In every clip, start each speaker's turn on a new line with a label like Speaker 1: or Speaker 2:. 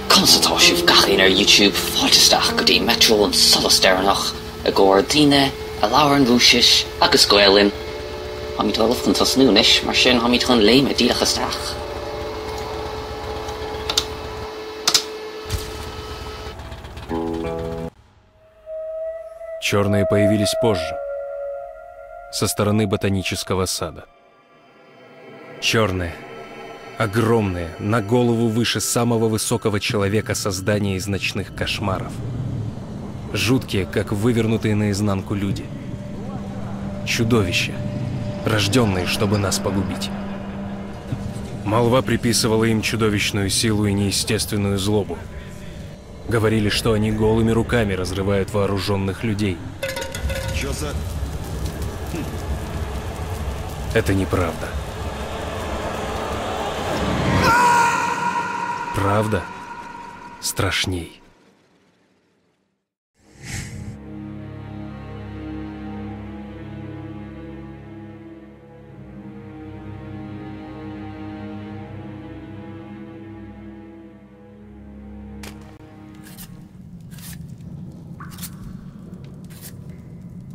Speaker 1: Constatá sibh gachéin ar YouTube fáilteteach go dtí Metro an solas dearnach a gcóir daoine a labhar an rúis agus gaelin. Hamid dulh an tasnúnis mar sin hamid chun léime dílechasteach.
Speaker 2: Черные появились позже, со стороны ботанического сада. Черные, огромные, на голову выше самого высокого человека создания из ночных кошмаров. Жуткие, как вывернутые наизнанку люди. Чудовища, рожденные, чтобы нас погубить. Молва приписывала им чудовищную силу и неестественную злобу. Говорили, что они голыми руками разрывают вооруженных людей.
Speaker 3: Чё за...
Speaker 2: Это неправда. Правда страшней.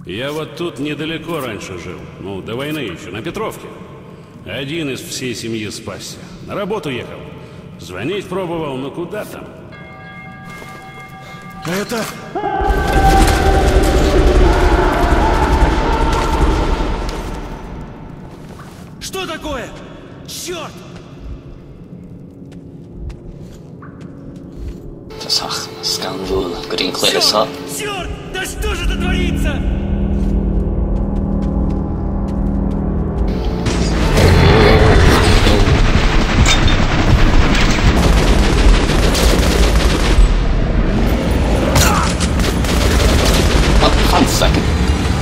Speaker 4: Я вот тут недалеко раньше жил. Ну, до войны еще, на Петровке. Один из всей семьи спасся. На работу ехал. Звонить пробовал, но куда там?
Speaker 3: Это... Что такое? Черт!
Speaker 1: Tasach, scoundrel, go dtí chléileá.
Speaker 3: Черт! Да что же это творится?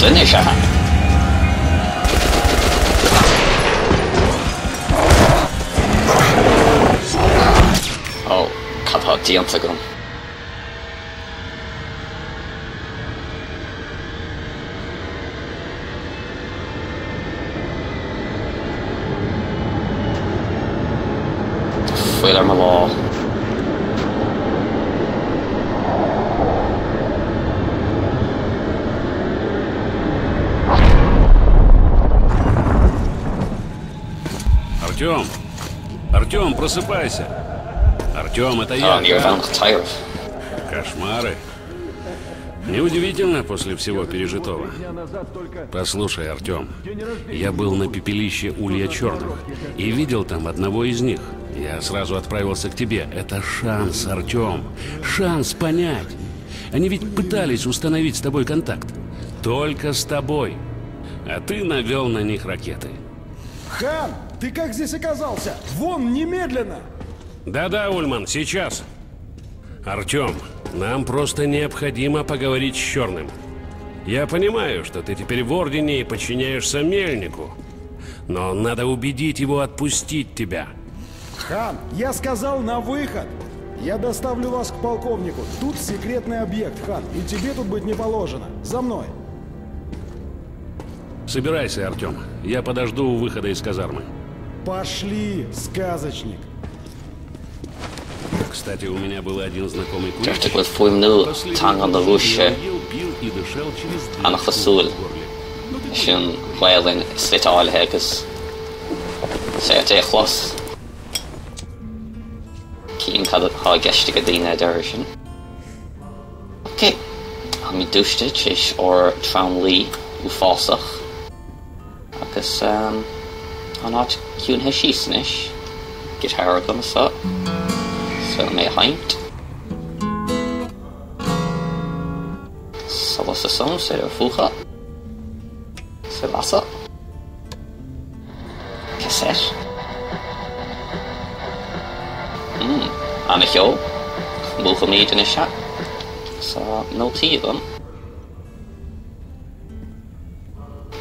Speaker 1: Dynne sé ha. Ó, cadtá díonta gom. Fuil ar má lá.
Speaker 4: Артём! Артём, просыпайся! Артём, это я! Кошмары! Неудивительно после всего пережитого. Послушай, Артём, я был на пепелище Улья Черных и видел там одного из них. Я сразу отправился к тебе. Это шанс, Артём. Шанс понять. Они ведь пытались установить с тобой контакт. Только с тобой. А ты навёл на них ракеты.
Speaker 5: Хан, ты как здесь оказался? Вон, немедленно!
Speaker 4: Да-да, Ульман, сейчас. Артём, нам просто необходимо поговорить с Черным. Я понимаю, что ты теперь в Ордене и подчиняешься Мельнику. Но надо убедить его отпустить тебя.
Speaker 5: Хан, я сказал на выход. Я доставлю вас к полковнику. Тут секретный объект, Хан, и тебе тут быть не положено. За мной.
Speaker 4: Собирайся, Артём. Я подожду у выхода из казармы.
Speaker 5: Пошли, сказочник.
Speaker 4: Кстати, у меня был один знакомый курильщик.
Speaker 1: Deirtear go bhfuil fuaimniú tang an do rúise anach a súil sin bhailinn slitáilethe agus sé é chlos. Cín cad há geiste go daoine deir sin. Ok, ha mí dúiste is ó Tramlí ú fásach agus an áit ciúnthe síos guitar gom sa. So mé haint. Solas a son sé ar fúcha. Sé lasa. Cassette. Anna Hyo. Múcha míad in a seat. Sa nó tíad an.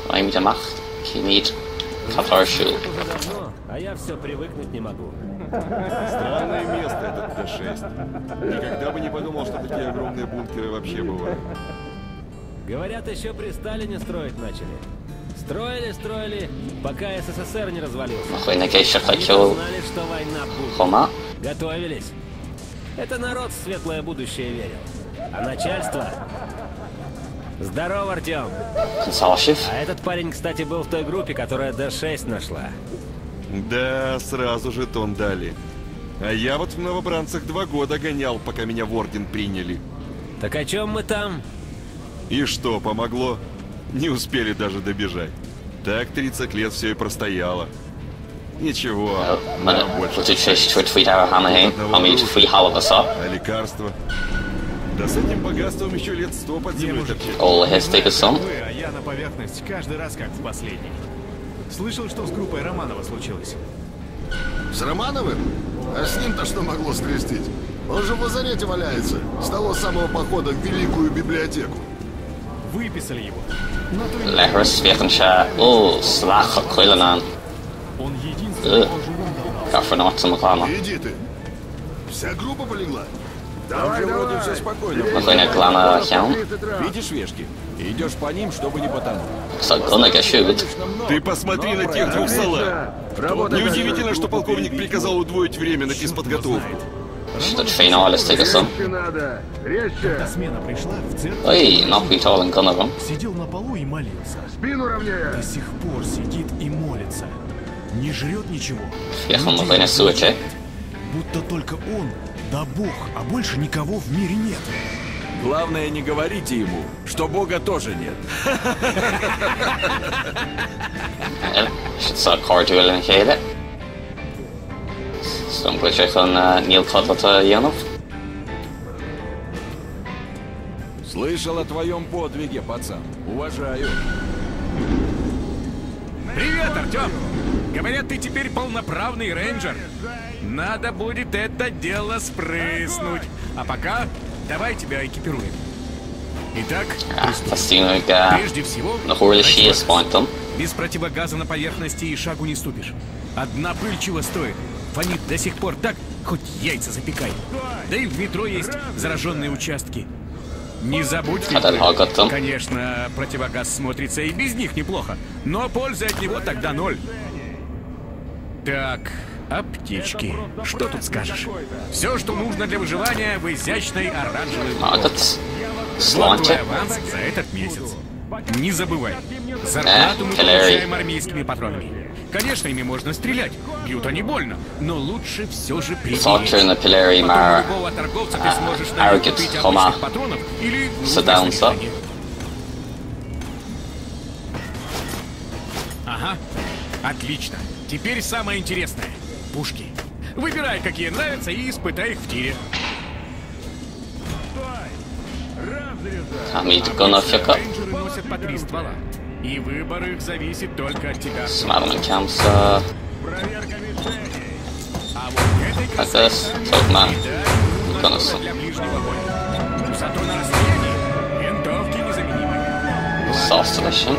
Speaker 1: Aimid amach cí míad catarsú.
Speaker 6: А я все привыкнуть не могу.
Speaker 3: Странное место этот Т-6. Никогда бы не подумал, что такие огромные бункеры вообще бывают.
Speaker 6: Говорят, еще при Сталине строить начали. Строили, пока СССР не развалился.
Speaker 1: Chuoine géisteach le ceol
Speaker 6: Знали, что война будет.
Speaker 1: chomá.
Speaker 6: Готовились. Это народ в светлое будущее верил. А начальство... Здорово, Артем.
Speaker 1: Consultative.
Speaker 6: А этот парень, кстати, был в той группе, которая D6 нашла.
Speaker 3: Да, сразу же тон дали. А я вот в новобранцах 2 года гонял, пока меня в орден приняли.
Speaker 6: Так о чем мы там?
Speaker 3: И что, помогло? Не успели даже добежать. Так 30 лет все и простояло. Ничего, нам больше.
Speaker 1: Would you choose to tweet our hammer here? I mean, free hell of a sop.
Speaker 3: А лекарства? Да с этим богатством еще лет 100 под землей торчать.
Speaker 1: All his take some.
Speaker 7: Вы, а я на поверхность каждый раз как в последний. Слышал, что с группой Романова случилось?
Speaker 8: С Романовым? А с ним-то что могло скрестить? Он же в лазарете валяется. С того самого похода в Великую библиотеку.
Speaker 7: Выписали его.
Speaker 1: Lehrers speaking chat. Oh, slach of Quillanan.
Speaker 7: Он единственный, кто живым дал.
Speaker 1: Got for not to McClana.
Speaker 8: Иди ты. Вся группа полегла?
Speaker 3: Там же вроде все спокойно.
Speaker 1: McClana Glana account.
Speaker 3: Видишь вешки? Идешь по ним, чтобы не потонуть.
Speaker 1: So gonna get shoot.
Speaker 3: Ты посмотри на тех 2 салат. Неудивительно, что полковник приказал удвоить время на физподготовку.
Speaker 1: Should train all his take some.
Speaker 7: Когда смена пришла, в церковь
Speaker 1: Ой, not be tall and gun of him.
Speaker 7: сидел на полу и молился.
Speaker 8: Спину ровнее.
Speaker 7: До сих пор сидит и молится. Не жрет ничего.
Speaker 1: Yeah, I'm McClana switch, eh?
Speaker 7: Будто только он, да Бог, а больше никого в мире нет.
Speaker 3: Главное, не говорите ему, что Бога тоже нет.
Speaker 1: Should start cordial and hate it. Some glitch on Neil Codlata Yanov.
Speaker 3: Слышал о твоем подвиге, пацан. Уважаю.
Speaker 7: Привет, Артем! Говорят, ты теперь полноправный рейнджер. Надо будет это дело спрыснуть. А пока давай тебя экипируем. Итак,
Speaker 1: Fastino
Speaker 7: прежде всего,
Speaker 1: the Horley she is point them.
Speaker 7: без противогаза на поверхности и шагу не ступишь. Одна пыль чего стоит. Фонит до сих пор так, хоть яйца запекай. Да и в метро есть зараженные участки. Не забудь,
Speaker 1: Фильтр.
Speaker 7: конечно, противогаз смотрится и без них неплохо, но пользы от него тогда 0. Так, аптечки. Что тут скажешь? Все, что нужно для выживания в изящной оранжевой упаковке.
Speaker 1: Nuggets.
Speaker 7: Золотой
Speaker 1: Сланчи.
Speaker 7: аванс за этот месяц. Не забывай, зарплату мы получаем армейскими патронами. Конечно, ими можно стрелять, бьют они больно, но лучше все же
Speaker 1: Falter in the
Speaker 7: приберечь.
Speaker 1: Pillar
Speaker 7: Потом у
Speaker 1: Mar.
Speaker 7: любого торговца ты сможешь
Speaker 1: Arrogant,
Speaker 7: купить
Speaker 1: Homer.
Speaker 7: обычных патронов или
Speaker 1: Sit down,
Speaker 7: нужное снаряжение. Ага, отлично. Теперь самое интересное. Пушки. Выбирай, какие нравятся, и испытай их в тире.
Speaker 1: I mean, gonna fuck up.
Speaker 7: Рейнджеры носят по 3 ствола. И выбор их зависит только от тебя.
Speaker 1: Some element camps,
Speaker 7: А вот этой
Speaker 1: like
Speaker 7: красоте
Speaker 1: this. Talk man. Gonna some.
Speaker 7: для ближнего боя. Зато на расстоянии винтовки незаменимы.
Speaker 1: Soft solution.